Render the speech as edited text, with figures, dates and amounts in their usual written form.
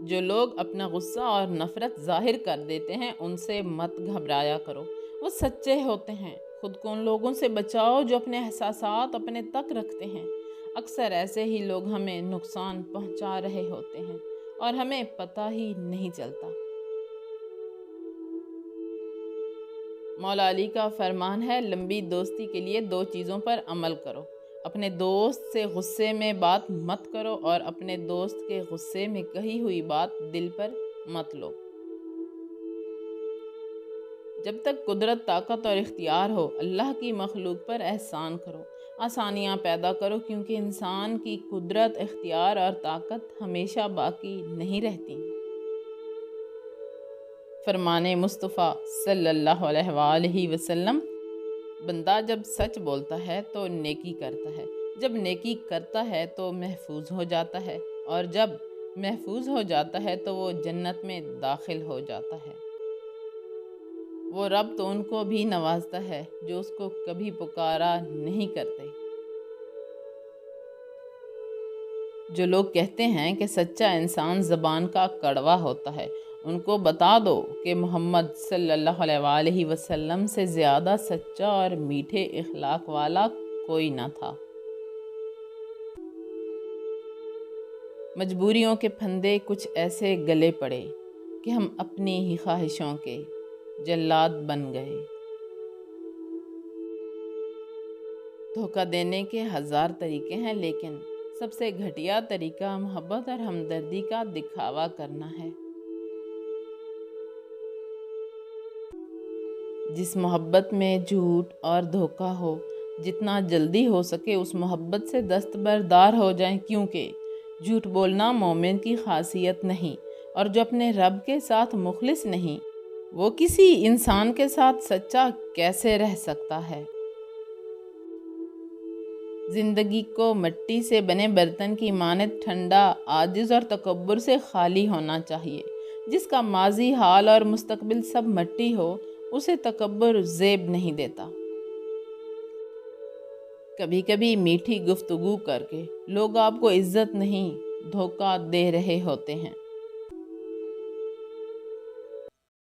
جو لوگ اپنا غصہ اور نفرت ظاہر کر دیتے ہیں ان سے مت گھبرایا کرو، وہ سچے ہوتے ہیں۔ خود کو ان لوگوں سے بچاؤ جو اپنے احساسات اپنے تک رکھتے ہیں۔ اکثر ایسے ہی لوگ ہمیں نقصان پہنچا رہے ہوتے ہیں اور ہمیں پتہ ہی نہیں چلتا۔ مولا علی کا فرمان ہے، لمبی دوستی کے لیے 2 چیزوں پر عمل کرو۔ اپنے دوست سے غصے میں بات مت کرو اور اپنے دوست کے غصے میں کہی ہوئی بات دل پر مت لو۔ جب تک قدرت، طاقت اور اختیار ہو، اللہ کی مخلوق پر احسان کرو، آسانیاں پیدا کرو، کیونکہ انسان کی قدرت، اختیار اور طاقت ہمیشہ باقی نہیں رہتی۔ فرمان مصطفیٰ صلی اللہ علیہ وآلہ وسلم، بندہ جب سچ بولتا ہے تو نیکی کرتا ہے، جب نیکی کرتا ہے تو محفوظ ہو جاتا ہے، اور جب محفوظ ہو جاتا ہے تو وہ جنت میں داخل ہو جاتا ہے۔ وہ رب تو ان کو بھی نوازتا ہے جو اس کو کبھی پکارا نہیں کرتے۔ جو لوگ کہتے ہیں کہ سچا انسان زبان کا کڑوا ہوتا ہے، ان کو بتا دو کہ محمد صلی اللہ علیہ وآلہ وسلم سے زیادہ سچا اور میٹھے اخلاق والا کوئی نہ تھا۔ مجبوریوں کے پھندے کچھ ایسے گلے پڑے کہ ہم اپنی ہی خواہشوں کے جلاد بن گئے۔ دھوکہ دینے کے 1000 طریقے ہیں، لیکن سب سے گھٹیا طریقہ محبت اور ہمدردی کا دکھاوا کرنا ہے۔ جس محبت میں جھوٹ اور دھوکہ ہو، جتنا جلدی ہو سکے اس محبت سے دستبردار ہو جائیں، کیونکہ جھوٹ بولنا مومن کی خاصیت نہیں، اور جو اپنے رب کے ساتھ مخلص نہیں، وہ کسی انسان کے ساتھ سچا کیسے رہ سکتا ہے؟ زندگی کو مٹی سے بنے برتن کی مانند ٹھنڈا، عاجز اور تکبر سے خالی ہونا چاہیے۔ جس کا ماضی، حال اور مستقبل سب مٹی ہو، اسے تکبر زیب نہیں دیتا۔ کبھی کبھی میٹھی گفتگو کر کے لوگ آپ کو عزت نہیں، دھوکہ دے رہے ہوتے ہیں۔